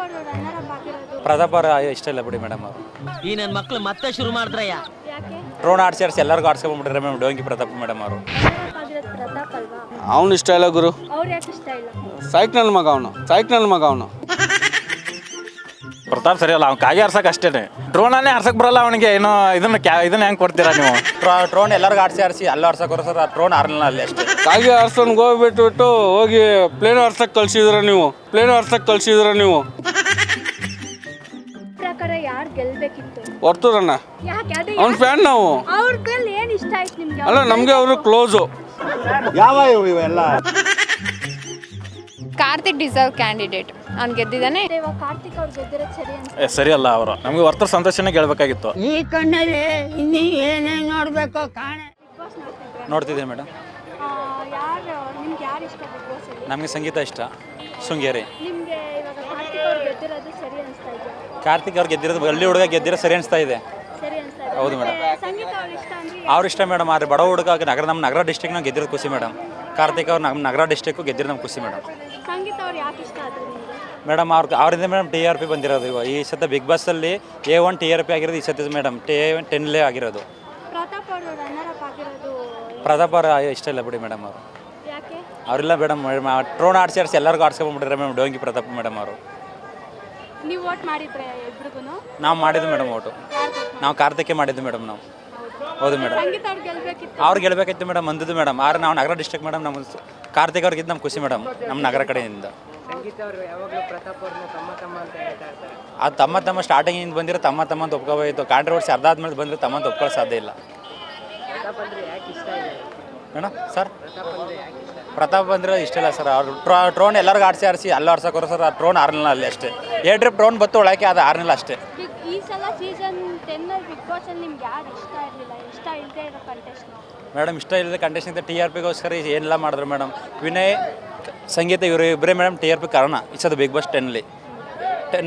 ಅವರು runner up ಆಗಿರೋದು. ಪ್ರತಾಪ್ ಅವ್ರ ಇಷ್ಟ ಇಲ್ಲ ಬಿಡಿ ಮೇಡಮ್ ಅವರು. ಈ ನನ್ನ ಮಕ್ಕಳು ಮತ್ತೆ ಶುರು ಮಾಡಿದ್ರಯ್ಯ. ಯಾಕೆ ಡ್ರೋನ್ ಆಡ್ಸಿ ಎಲ್ಲರಿಗೂ ಆಡ್ಸ್ಕೊಂಡ್ಬಿಟ್ರೆ ಮೇಡಮ್ ಡೋಂಗಿ ಪ್ರತಾಪ್ ಮೇಡಮ್ ಅವರು. ರನ್ನರ್ ಅಪ್ ಆಗಿರೋದು ಪ್ರತಾಪ್ ಅಲ್ವಾ? ಅವನು ಇಷ್ಟ ಇಲ್ಲ ಗುರು. ಅವ್ರು ಯಾಕೆ ಇಷ್ಟ ಇಲ್ಲ? ಸೈಕ್ನಲ್ ಮಗ ಅವನು. ಪ್ರತಾಪ್ ಸರಿ ಅಲ್ಲ, ಅವ್ನು ಕಾಗೆ ಆರ್ಸಕ್ಕೆ ಅಷ್ಟೇ. ಡ್ರೋನನ್ನೇ ಆರ್ಸಕ್ಕೆ ಬರಲ್ಲ ಅವನಿಗೆ. ಏನೋ ಇದನ್ನ ಹೆಂಗೆ ಕೊಡ್ತೀರಾ ನೀವು? ಡ್ರೋನ್ ಎಲ್ಲರಿಗೂ ಆಡ್ಸಿ ಅಲ್ಲಿ ಆರ್ಸಕ್ಕೆ ಸರ್, ಆ ಡ್ರೋನ್ ಆರ್ಲಿಲ್ಲ ಅಲ್ಲಿ ಅಷ್ಟೇ. ಕಾಗೆ ಆರ್ಸೋನ್ಗೆ ಹೋಗ್ಬಿಟ್ಟು ಹೋಗಿ ಪ್ಲೇನ್ ಆರ್ಸಕ್ಕೆ ಕಳ್ಸಿದ್ರ ನೀವು. ಪ್ರಕಾರ ಯಾರು ಗೆಲ್ಬೇಕಿತ್ತು? ಹೊರ್ತೂರಣ್ಣ. ಯಾಕೆ ಅದು ಅವ್ನ ಫ್ಯಾನ್ ನಾವು. ಅವ್ರದಲ್ಲಿ ಏನು ಇಷ್ಟ ಆಯ್ತು ನಿಮ್ಗೆ? ಅಲ್ಲ ನಮಗೆ ಅವರು ಕ್ಲೋಸು. Karthik deserve candidate. ಅವ್ನು ಗೆದ್ದಿದ್ದಾನೆ. ಇವಾಗ ಕಾರ್ತಿಕ್ ಅವ್ರು ಗೆದ್ದಿರೋದು ಸರಿ ಅನ್ಸುತ್ತೆ? ಸರಿ ಅಲ್ಲ ಅವರು. ನಮಗೆ ವರ್ತರ್ ಸಂತೋಷನೇ ಗೆಲ್ಬೇಕಾಗಿತ್ತು. ಈ ಕಣ್ಣಲ್ಲಿ ಇನ್ನೀ ಏನೇನು ನೋಡ್ಬೇಕು ಕಾಣೆ. ಬಿಗ್ ಬಾಸ್ ನೋಡ್ತಿದ್ರೆ ನೋಡ್ತಿದ್ದೆ ಮೇಡಮ್. ನಿಮ್ಗೆ ಯಾರು ಇಷ್ಟ ಬಿಗ್ ಬಾಸ್ ಅಲ್ಲಿ? ನಮಗೆ ಸಂಗೀತ ಇಷ್ಟ, ಶೃಂಗೇರಿ. ನಿಮ್ಗೆ ಇವಾಗ ಕಾರ್ತಿಕ್ ಅವ್ರು ಗೆದ್ದಿರೋದು ಸರಿ ಅನಿಸ್ತಾ ಇದೆಯಾ? ಕಾರ್ತಿಕ್ ಅವ್ರು ಗೆದ್ದಿರೋದು, ಹಳ್ಳಿ ಹುಡುಗ ಗೆದ್ದಿರೋ ಸರಿ ಅನಿಸ್ತಾ ಇದೆ. ಸರಿ ಅನಿಸ್ತಾ ಇದೆ. ಹೌದು ಮೇಡಮ್. ಸಂಗೀತ ಅವ್ರು ಇಷ್ಟ ಅಂದ್ರೆ ಅವ್ರು ಇಷ್ಟ ಮೇಡಮ್. ಆದರೆ ಬಡ ಹುಡುಗ ನಮ್ಮ ನಗರ ಡಿಸ್ಟ್ರಿಕ್ನ ಗೆದ್ದಿರೋದು ಖುಷಿ ಮೇಡಮ್. ಕಾರ್ತಿಕ್ ಅವ್ರು ನಮ್ಮ ನಗರ ಡಿಸ್ಟ್ರಿಕ್ಕು ಗೆದ್ದಿರೋದು ನಮ್ಗೆ ಖುಷಿ ಮೇಡಮ್. ಸಂಗೀತ ಅವ್ರು ಯಾಕೆ ಇಷ್ಟ ಆದ್ರು ನಿಮ್ಗೆ? ಮೇಡಮ್ ಅವರಿಂದ ಮೇಡಮ್ TRP ಬಂದಿರೋದು. ಈ ಸತ ಬಿಗ್ ಬಾಸಲ್ಲಿ A1 TRP ಆಗಿರೋದು ಈ ಸತಿ ಮೇಡಮ್. A1 10 ಆಗಿರೋದು. ಪ್ರತಾಪ್ ಅವರು ರನ್ನರ್ ಅಪ್ ಆಗಿರೋದು ಪ್ರತಾಪ್ ಅವ್ರ ಇಷ್ಟ ಇಲ್ಲ ಬಿಡಿ ಮೇಡಮ್ ಅವರು. ಯಾಕೆ? ಅವರೆಲ್ಲ ಮೇಡಮ್ ಡ್ರೋನ್ ಆಡ್ಸಿ ಎಲ್ಲರಿಗೂ ಆಡ್ಸ್ಕೊಂಡ್ಬಿಟ್ರೆ ಮೇಡಮ್ ಡೋಂಗಿ ಪ್ರತಾಪ್ ಮೇಡಮ್ ಅವರು. ನೀವು ವೋಟ್ ಮಾಡಿದ್ರೆ ಇಬ್ರಿಗೂ? ನಾವು ಮಾಡಿದ್ವಿ ಮೇಡಮ್ ಓಟು. ನಾವು ಕಾರ್ತಿಕ್ಕೆ ಮಾಡಿದ್ವಿ ಮೇಡಮ್ ನಾವು. ಹೌದು ಮೇಡಮ್. ಸಂಗೀತ ಅವ್ರು ಗೆಲ್ಬೇಕಿತ್ತು. ಅವ್ರು ಗೆಲ್ಬೇಕಾಯ್ತು ಮೇಡಮ್, ಅಂದಿದ್ದು ಮೇಡಮ್. ಆದ್ರೆ ನಾವು ನಗರ ಡಿಸ್ಟ್ರಿಕ್ಟ್ ಮೇಡಮ್. ನಮ್ಮ ಕಾರ್ತಿಕ್ ಅವ್ರಿಗಿದ್ದು ನಮ್ಗೆ ಖುಷಿ ಮೇಡಮ್, ನಮ್ಮ ನಗರ ಕಡೆಯಿಂದ. ಅದು ತಮ್ಮ ಸ್ಟಾರ್ಟಿಂಗಿಂದ ಬಂದಿರೋ ತಮ್ಮ ಅಂತ ಒಪ್ಕೋಬೋಯ್ತು. ಕಾಂಟ್ರವರ್ಸಿ ಅರ್ಧ ಆದ್ಮೇಲೆ ಬಂದರೆ ತಮ್ಮ ಅಂತ ಒಪ್ಕೊಳ್ಳೋ ಸಾಧ್ಯ ಇಲ್ಲ ಮೇಡಮ್. ಸರ್ ಪ್ರತಾಪ್ ಬಂದರೆ ಇಷ್ಟ ಇಲ್ಲ ಸರ್. ಅವ್ರು ಡ್ರೋನ್ ಎಲ್ಲರಿಗೂ ಆಡ್ಸಿ ಅಲ್ಲಿ ಆಡ್ಸೋಕೆ ಸರ್, ಆ ಡ್ರೋನ್ ಆರ್ಲಿಲ್ಲ ಅಲ್ಲಿ ಅಷ್ಟೇ. ಟ್ರಿಪ್ ಡ್ರೋನ್ ಬತ್ತು ಒಳಕ್ಕೆ, ಅದು ಆರ್ಲಿಲ್ಲ ಅಷ್ಟೇ. ಈ ಸಲ ಸೀಸನ್ 10 ಅಲ್ಲಿ ಬಿಗ್ ಬಾಸ್ ಅಲ್ಲಿ ನಿಮ್ಗೆ ಯಾರು ಇಷ್ಟ ಇರಲಿಲ್ಲ? ಇಷ್ಟ ಇಲ್ಲದೆ ಇರೋ ಕಂಟೆಸ್ಟ್ ಮೇಡಮ್ ಇಷ್ಟ ಇಲ್ಲದೆ ಕಂಟೆಸ್ಟಿಂದ TRPಗೋಸ್ಕರ ಏನೆಲ್ಲ ಮಾಡಿದ್ರು ಮೇಡಮ್. ವಿನಯ್, ಸಂಗೀತ ಇವರು ಇಬ್ಬರೇ ಮೇಡಮ್ TRP ಕಾರಣ ಈ ಸದ ಬಿಗ್ ಬಾಸ್ 10ಲಿ.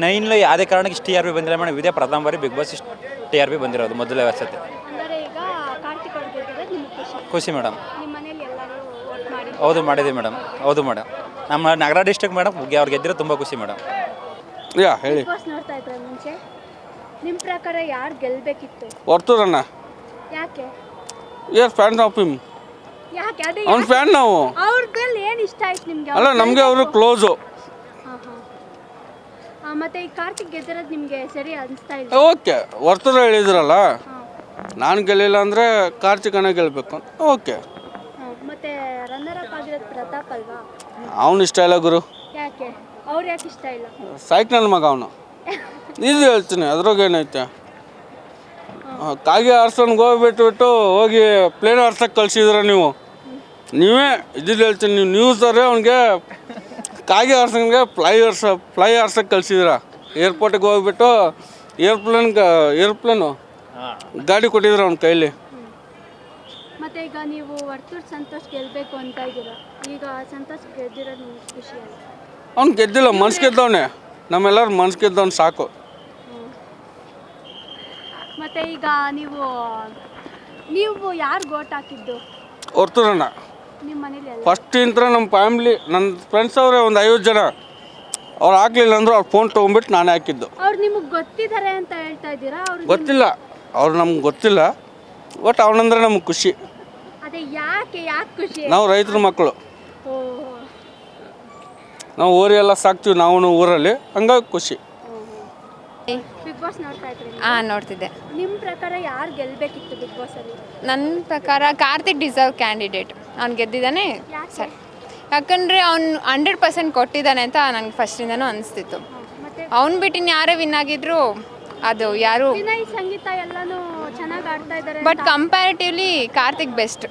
9ಲಿ ಯಾವುದೇ ಕಾರಣಕ್ಕೆ ಇಷ್ಟು TRP ಬಂದಿಲ್ಲ ಮೇಡಮ್. ಇದೇ ಪ್ರಥಮ ಬಾರಿ ಬಿಗ್ ಬಾಸ್ ಇಷ್ಟು TRP ಬಂದಿರೋದು ಮೊದಲೇ ವರ್ಷತೆ. ಅಂದರೆ ಈಗ ಕಾರ್ತಿಕ್ ಅವ್ರು ಗೆದ್ದಿರೋದು ನಿಮ್ಗೆ ಖುಷಿ ಮೇಡಮ್. ನಿಮ್ಮ ಮನೇಲಿ ಎಲ್ಲರೂ ವೋಟ್ ಮಾಡಿ? ಹೌದು ಮಾಡಿದ್ದೀವಿ ಮೇಡಮ್. ಹೌದು ಮೇಡಮ್. ನಮ್ಮ ನಗರ ಡಿಸ್ಟ್ರಿಕ್ಟ್ ಮೇಡಮ್ ಅವ್ರು ಗೆದ್ದಿರೋ ತುಂಬ ಖುಷಿ ಮೇಡಮ್. ಹೇಳಿ. ಬಿಗ್ ಬಾಸ್ ನೋಡ್ತಾ ಇದ್ರೆ ಮುಂಚೆ ನಿಮ್ಮ ಪ್ರಕಾರ ಯಾರು ಗೆಲ್ಬೇಕಿತ್ತು? ಹೊರ್ತೂರಣ್ಣ. ಯಾಕೆ? Fan of him. ಯಾಕೆ ಅದು? ಅವ್ನ ಫ್ಯಾನ್ ನಾವು. ಅವ್ರದಲ್ಲಿ ಏನು ಇಷ್ಟ ಆಯ್ತು ನಿಮ್ಗೆ? ಅಲ್ಲ ನಮಗೆ ಅವರು ಕ್ಲೋಸು. ಮತ್ತೆ ಈ ಕಾರ್ತಿಕ್ ಗೆದ್ದಿರೋದು ನಿಮಗೆ ಸರಿ ಅನಿಸ್ತಾ ಇಲ್ಲ? ಓಕೆ, ಹೊರ್ತೂರ ಹೇಳಿದ್ರಲ್ಲ, ನಾನು ಗೆಲ್ಲಿಲ್ಲ ಅಂದರೆ ಕಾರ್ತಿಕನ ಗೆಲ್ಬೇಕು ಅಂತ. ಓಕೆ. ಮತ್ತೆ ರನ್ನರ್ ಅಪ್ ಆಗಿರೋದು ಪ್ರತಾಪ್ ಅಲ್ವಾ? ಅವನು ಇಷ್ಟ ಇಲ್ಲ ಗುರು. ಯಾಕೆ? ಅವ್ರು ಯಾಕೆ ಇಷ್ಟ ಇಲ್ಲ? ಸೈಕ್ನಲ್ ಮಗ ಅವನು. ಇದು ಹೇಳ್ತೀನಿ, ಅದ್ರಾಗೇನೈತೆ. ಕಾಗೆ ಆರ್ಸೋನ್ಗೆ ಹೋಗ್ಬಿಟ್ಟು ಹೋಗಿ ಪ್ಲೇನ್ ಆರ್ಸಕ್ಕೆ ಕಳ್ಸಿದ್ರ ನೀವು. ನೀವೇ ಇದ್ದಿದ್ದು ಹೇಳ್ತೀನಿ, ನೀವು ನ್ಯೂಸರೇ ಅವ್ನಿಗೆ ಕಾಗೆ ಆರ್ಸನ್ಗೆ ಫ್ಲೈ ಆರ್ಸಕ್ಕೆ ಕಳ್ಸಿದ್ರ. ಏರ್ಪೋರ್ಟಿಗೆ ಹೋಗ್ಬಿಟ್ಟು ಏರ್ಪ್ಲೇನು ಗಾಡಿ ಕೊಟ್ಟಿದ್ರು ಅವ್ನ ಕೈಲಿ. ಮತ್ತೆ ಈಗ ನೀವು ವರ್ತೂರ್ ಸಂತೋಷ್ ಗೆಲ್ಬೇಕು ಅಂತ ಇದ್ದೀರಾ. ಈಗ ಸಂತೋಷ್ ಗೆದ್ದಿರೋದು ನಿಮ್ಗೆ ಖುಷಿ ಅಲ್ಲ? ಅವ್ನು ಗೆದ್ದಿಲ್ಲ, ಮನ್ಸು ಗೆದ್ದವನೇ. ನಮ್ಮೆಲ್ಲರೂ ಮನ್ಸು ಗೆದ್ದವ್ನು ಸಾಕು. ಮತ್ತೆ ಈಗ ನೀವು ಯಾರು ಗೋಟ್ ಹಾಕಿದ್ದು? ಹೊರ್ತೂರಣ್ಣ. ನಿಮ್ಮ ಮನೇಲಿ ಎಲ್ಲ ಫಸ್ಟ್ ಇಂತ್ರ ನಮ್ಮ ಫ್ಯಾಮ್ಲಿ, ನನ್ನ ಫ್ರೆಂಡ್ಸ್ ಅವರೇ ಒಂದು 50 ಜನ. ಅವ್ರು ಹಾಕ್ಲಿಲ್ಲ ಅಂದ್ರು ಅವ್ರು ಫೋನ್ ತೊಗೊಂಡ್ಬಿಟ್ಟು ನಾನೇ ಹಾಕಿದ್ದು. ಅವ್ರು ನಿಮಗೆ ಗೊತ್ತಿದ್ದಾರೆ ಅಂತ ಹೇಳ್ತಾ ಇದ್ದೀರಾ? ಅವ್ರು ಗೊತ್ತಿಲ್ಲ, ಅವ್ರು ನಮ್ಗೆ ಗೊತ್ತಿಲ್ಲ. ಬಟ್ ಅವನಂದ್ರೆ ನಮ್ಗೆ ಖುಷಿ. ಅದೇ ಯಾಕೆ ಖುಷಿ? ನಾವು ರೈತರ ಮಕ್ಕಳು, ಓ, ನಾವು ಊರೆಲ್ಲ ಸಾಕ್ತೀವಿ ನಾವು ಊರಲ್ಲಿ, ಹಂಗಾಗಿ ಖುಷಿ. ಬಿಗ್ ಬಾಸ್ ನೋಡ್ತಾ ಇದ್ರಿ? ನೋಡ್ತಿದ್ದೆ. ನಿಮ್ಮ ಪ್ರಕಾರ ಯಾರು ಗೆಲ್ಬೇಕಿತ್ತು ಬಿಗ್ ಬಾಸ್ ಅಲ್ಲಿ? ನನ್ನ ಪ್ರಕಾರ ಕಾರ್ತಿಕ್ ಡಿಸರ್ವ್ ಕ್ಯಾಂಡಿಡೇಟ್. ಅವ್ನು ಗೆದ್ದಿದ್ದಾನೆ ಸರ್. ಯಾಕಂದರೆ ಅವ್ನು 100% ಕೊಟ್ಟಿದ್ದಾನೆ ಅಂತ ನನಗೆ ಫಸ್ಟಿಂದನೂ ಅನಿಸ್ತಿತ್ತು. ಮತ್ತೆ ಅವ್ನು ಬಿಟ್ಟು ಯಾರೇ ವಿನ್ ಆಗಿದ್ರು ಅದು ಯಾರು. ವಿನಯ್, ಸಂಗೀತ ಎಲ್ಲಾನು ಚೆನ್ನಾಗಿ ಆಡ್ತಾ ಇದ್ದಾರೆ. But comparatively Karthik best.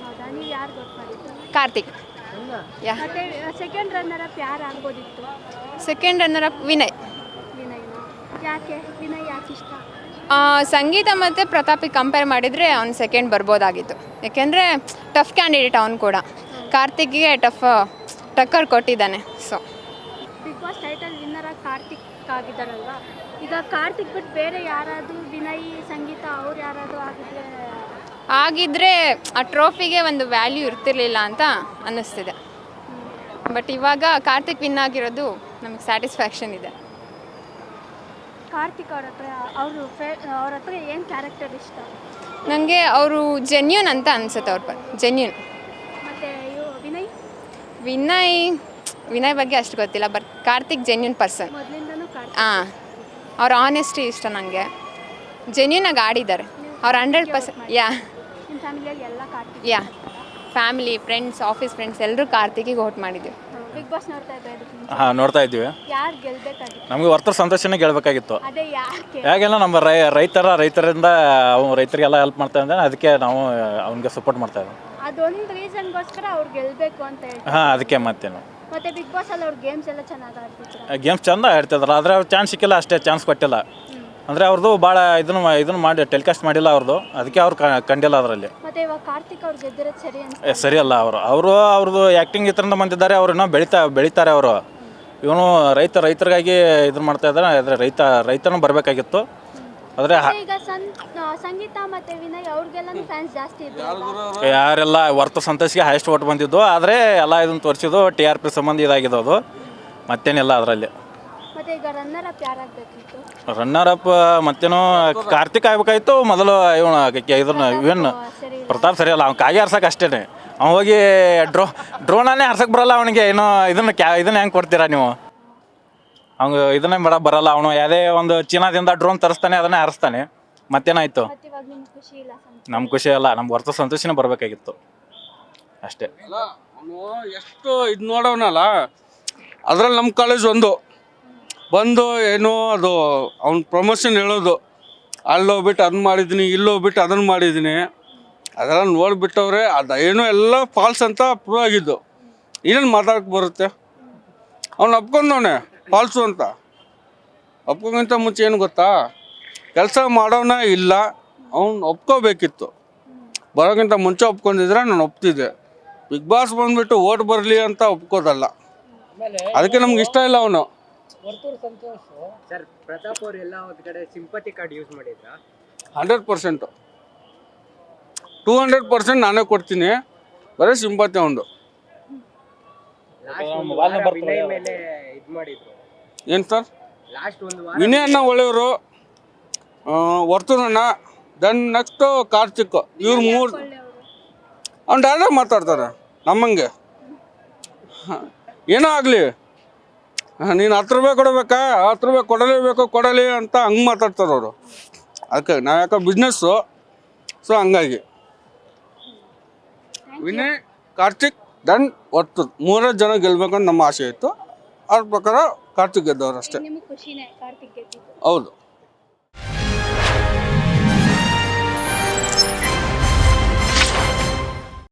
ಹೌದಾ? ನೀವು ಯಾರು ಗೋಟ್ ಮಾಡಿದ್ದು? ಕಾರ್ತಿಕ್. ಮತ್ತೆ ಸೆಕೆಂಡ್ ರನ್ನರ್ ಅಪ್ ಯಾರು ಆಗ್ಬೋದಿತ್ತು? Second runner up Vinay. ಯಾಕೆ ವಿನಯ್ ಯಾಕೆ ಇಷ್ಟ? ಸಂಗೀತ ಮತ್ತು ಪ್ರತಾಪಿಗೆ ಕಂಪೇರ್ ಮಾಡಿದರೆ ಅವ್ನು ಸೆಕೆಂಡ್ ಬರ್ಬೋದಾಗಿತ್ತು. ಯಾಕೆಂದರೆ ಟಫ್ ಕ್ಯಾಂಡಿಡೇಟ್ ಅವನು ಕೂಡ. ಕಾರ್ತಿಕ್ಗೆ ಟಕ್ಕರ್ ಕೊಟ್ಟಿದ್ದಾನೆ. So big boss title winner ಆಗಿ ಕಾರ್ತಿಕ್ ಆಗಿದ್ದಾರಲ್ವಾ? ಈಗ ಕಾರ್ತಿಕ್ ಬಿಟ್ಟು ಬೇರೆ ಯಾರಾದರೂ ವಿನಯ್, ಸಂಗೀತ ಅವ್ರು ಯಾರಾದರೂ ಆಗಿದ್ರೆ ಆ ಟ್ರೋಫಿಗೆ ಒಂದು ವ್ಯಾಲ್ಯೂ ಇರ್ತಿರ್ಲಿಲ್ಲ ಅಂತ ಅನ್ನಿಸ್ತಿದೆ. ಬಟ್ ಇವಾಗ ಕಾರ್ತಿಕ್ ವಿನ್ ಆಗಿರೋದು ನಮಗೆ ಸ್ಯಾಟಿಸ್ಫ್ಯಾಕ್ಷನ್ ಇದೆ. ಕಾರ್ತಿಕ್ ಅವ್ರ ಹತ್ರ ಅವ್ರ ಹತ್ರ ಏನು ಕ್ಯಾರೆಕ್ಟರ್ ಇಷ್ಟ? ನನಗೆ ಅವರು ಜೆನ್ಯೂನ್ ಅಂತ ಅನ್ಸುತ್ತೆ. ಜೆನ್ಯೂನ್. ಮತ್ತು ವಿನಯ್ ವಿನಯ್ ಬಗ್ಗೆ ಅಷ್ಟು ಗೊತ್ತಿಲ್ಲ, ಬಟ್ ಕಾರ್ತಿಕ್ ಜೆನ್ಯೂನ್ ಪರ್ಸನ್. ಮೊದಲಿಂದನೂ ಕಾರ್ತಿಕ್. ಹಾಂ, ಅವ್ರ ಆನೆಸ್ಟಿ ಇಷ್ಟ ನನಗೆ. ಜೆನ್ಯೂನಾಗಿ ಆಡಿದ್ದಾರೆ ಅವ್ರು 100%. ಯಾ, ನಿಮ್ಮ ಫ್ಯಾಮಿಲಿಯಲ್ಲಿ ಎಲ್ಲ ಕಾರ್ತಿಕ್? ಯಾ, ಫ್ಯಾಮಿಲಿ, ಫ್ರೆಂಡ್ಸ್, ಆಫೀಸ್ ಫ್ರೆಂಡ್ಸ್ ಎಲ್ಲರೂ ಕಾರ್ತಿಕಿಗೆ ವೋಟ್ ಮಾಡಿದ್ದೀವಿ. ಬಿಗ್ ಬಾಸ್ ನೋಡ್ತಾ ಇದ್ದಾರೆ? ಹಾಂ, ನೋಡ್ತಾ ಇದ್ದೀವಿ. ಯಾರು ಗೆಲ್ಬೇಕಾಗಿತ್ತು? ನಮಗೆ ವರ್ತೂರು ಸಂತೋಷನೇ ಗೆಲ್ಬೇಕಾಗಿತ್ತು. ಅದೇ ಯಾಕೆ? ಯಾಕೆಲ್ಲ ನಮ್ಮ ರೈತರಿಂದ ಅವ್ನು ರೈತರಿಗೆಲ್ಲ ಹೆಲ್ಪ್ ಮಾಡ್ತಾ ಇದ್ದಾನೆ, ಅದಕ್ಕೆ ನಾವು ಅವ್ನಿಗೆ ಸಪೋರ್ಟ್ ಮಾಡ್ತಾ ಇದ್ದೀವಿ. ಅದೊಂದು ರೀಸನ್ಗೋಸ್ಕರ ಅವ್ರು ಗೆಲ್ಬೇಕು ಅಂತ ಹೇಳ್ತಾರೆ. ಹಾಂ, ಅದಕ್ಕೆ ಮತ್ತೇನು. ಮತ್ತೆ ಬಿಗ್ ಬಾಸ್ ಅಲ್ಲಿ ಅವ್ರ ಗೇಮ್ಸ್ ಎಲ್ಲ ಚೆನ್ನಾಗಿ ಆಡ್ತಿದ್ರು. ಗೇಮ್ಸ್ ಚಂದ ಆಡ್ತಿದ್ರು, ಆದರೆ ಅವ್ರು ಚಾನ್ಸ್ ಸಿಕ್ಕಿಲ್ಲ, ಅಷ್ಟೇ ಚಾನ್ಸ್ ಕೊಟ್ಟಿಲ್ಲ. ಅಂದರೆ ಅವ್ರದ್ದು ಭಾಳ ಇದನ್ನು ಮಾಡಿ ಟೆಲಿಕಾಸ್ಟ್ ಮಾಡಿಲ್ಲ ಅವ್ರದ್ದು, ಅದಕ್ಕೆ ಅವ್ರು ಕಂಡಿಲ್ಲ ಅದರಲ್ಲಿ. ಮತ್ತೆ ಇವಾಗ ಕಾರ್ತಿಕ್ ಅವ್ರು ಗೆದ್ದಿರೋದು ಸರಿ ಅಂತ? ಸರಿ ಅಲ್ಲ. ಅವ್ರದ್ದು ಆ್ಯಕ್ಟಿಂಗ್ ಇದರಿಂದ ಬಂದಿದ್ದಾರೆ, ಅವ್ರು ಇನ್ನೂ ಬೆಳೀತಾರೆ ಅವರು. ಇವನು ರೈತರಿಗಾಗಿ ಇದನ್ನು ಮಾಡ್ತಾ ಇದ್ದಾರೆ, ಆದರೆ ರೈತನೂ ಬರಬೇಕಾಗಿತ್ತು. ಆದರೆ ಈಗ ಸಂಗೀತ ಮತ್ತೆ ವಿನಯ್ ಅವ್ರಿಗೆಲ್ಲ ಫ್ಯಾನ್ಸ್ ಜಾಸ್ತಿ ಇದ್ರು. ಯಾರೆಲ್ಲ ವರ್ತೂರು ಸಂತೋಷ್ಗೆ ಹೈಯೆಸ್ಟ್ ಓಟ್ ಬಂದಿದ್ದು, ಆದರೆ ಎಲ್ಲ ಇದನ್ನು ತೋರಿಸಿದ್ದು TRP ಸಂಬಂಧ ಇದಾಗಿದ್ದು, ಅದು ಮತ್ತೇನಿಲ್ಲ ಅದರಲ್ಲಿ. ಮತ್ತೆ ಈಗ ರನ್ನರ್ ಅಪ್ ಯಾರಾಗಬೇಕಿತ್ತು? ರನ್ನರ್ ಅಪ್ ಮತ್ತೇನೋ ಕಾರ್ತಿಕ್ ಆಗ್ಬೇಕಾಯ್ತು ಮೊದಲು. ಇವನು ಪ್ರತಾಪ್ ಸರಿ ಅಲ್ಲ, ಅವ್ನು ಕಾಗೆ ಹರ್ಸಕ್ಕೆ ಅಷ್ಟೇ. ಅವ್ನು ಹೋಗಿ ಡ್ರೋನೇ ಹರ್ಸಕ್ಕೆ ಬರಲ್ಲ ಅವನಿಗೆ. ಏನೋ ಇದನ್ನ ಹೆಂಗೆ ಕೊಡ್ತೀರಾ ನೀವು? ಅವ್ನು ಇದನ್ನೇ ಬರಲ್ಲ. ಅವನು ಯಾವುದೇ ಒಂದು ಚೀನಾದಿಂದ ಡ್ರೋನ್ ತರಿಸ್ತಾನೆ, ಅದನ್ನೇ ಹರಿಸ್ತಾನೆ. ಮತ್ತೇನಾಯ್ತು? ಇವಾಗ ನಿಮ್ಗೆ ಖುಷಿ ಇಲ್ಲ? ನಮ್ಮ ಖುಷಿ ಅಲ್ಲ, ನಮ್ಗೆ ವರ್ತೂರು ಸಂತೋಷನೇ ಬರಬೇಕಾಗಿತ್ತು ಅಷ್ಟೇ. ಅವನು ಎಷ್ಟು ಇದು ನೋಡೋನಲ್ಲ, ಅದರಲ್ಲಿ ನಮ್ಮ ಕಾಲೇಜ್ ಬಂದು ಏನೋ ಅದು ಅವ್ನ ಪ್ರಮೋಷನ್ ಹೇಳೋದು, ಅಲ್ಲೋಗ್ಬಿಟ್ಟು ಅದನ್ನ ಮಾಡಿದ್ದೀನಿ, ಇಲ್ಲೋಗ್ಬಿಟ್ಟು ಅದನ್ನು ಮಾಡಿದ್ದೀನಿ, ಅದೆಲ್ಲ ನೋಡಿಬಿಟ್ಟವ್ರೆ. ಅದೇನೋ ಎಲ್ಲ ಫಾಲ್ಸ್ ಅಂತ ಪ್ರೂವ್ ಆಗಿದ್ದು. ಏನೇನು ಮಾತಾಡಕ್ಕೆ ಬರುತ್ತೆ? ಅವ್ನು ಒಪ್ಕೊಂಡವನೆ ಫಾಲ್ಸು ಅಂತ. ಒಪ್ಕೋಕ್ಕಿಂತ ಮುಂಚೆ ಏನು ಗೊತ್ತಾ, ಕೆಲಸ ಮಾಡೋನ ಇಲ್ಲ, ಅವ್ನು ಒಪ್ಕೋಬೇಕಿತ್ತು. ಬರೋಕ್ಕಿಂತ ಮುಂಚೆ ಒಪ್ಕೊಂಡಿದ್ರೆ ನಾನು ಒಪ್ತಿದ್ದೆ. ಬಿಗ್ ಬಾಸ್ ಬಂದುಬಿಟ್ಟು ಓಟ್ ಬರಲಿ ಅಂತ ಒಪ್ಕೋದಲ್ಲ, ಅದಕ್ಕೆ ನಮ್ಗೆ ಇಷ್ಟ ಇಲ್ಲ ಅವನು. ಸರ್, ಪ್ರತಾಪ್ ಅವರು ಎಲ್ಲ ಒಂದು ಕಡೆ ಸಿಂಪತಿ ಕಾರ್ಡ್ ಯೂಸ್ ಮಾಡಿದ್ರಾ? 100%, 200% ನಾನೇ ಕೊಡ್ತೀನಿ. ಬರೀ ಸಿಂಪತಿ ಒಂದು. ವಿನಯ್ ಮೇಲೆ ಇದು ಮಾಡಿದ್ರು. ಏನು ಸರ್? ಲಾಸ್ಟ್ ಒಂದು ವಾರ ವಿನಯ್ ಅಣ್ಣ ಒಳ್ಳೆಯವರು, ವರ್ತೂರು ಅಣ್ಣ, ದೆನ್ ನೆಕ್ಸ್ಟು ಕಾರ್ತಿಕ್. ಇವ್ರು ಮೂರು ಅವ್ನು ಡೈರೆಕ್ಟ್ ಮಾತಾಡ್ತಾರೆ ನಮ್ಮಂಗೆ. ಏನೋ ಆಗಲಿ, ನೀನು 10 ರೂಪಾಯಿ ಕೊಡಬೇಕಾ, 10 ರೂಪಾಯಿ ಕೊಡಲಿ ಅಂತ ಹಂಗೆ ಮಾತಾಡ್ತಾರೆ ಅವರು. ಅದಕ್ಕೆ ನಾವು ಯಾಕೆ ಬಿಸ್ನೆಸ್ಸು, ಸೊ ಹಂಗಾಗಿ ವಿನಯ್, ಕಾರ್ತಿಕ್, ದೆನ್ ವರ್ತೂರು 3 ಜನ ಗೆಲ್ಬೇಕಂತ ನಮ್ಮ ಆಸೆ ಇತ್ತು. ಅದ್ರ ಪ್ರಕಾರ ಕಾರ್ತಿಕ್ ಗೆದ್ದವ್ರು ಅಷ್ಟೇ. ನಿಮಗೆ ಖುಷಿನೇ ಕಾರ್ತಿಕ್ ಗೆದ್ದಿದ್ದು? ಹೌದು.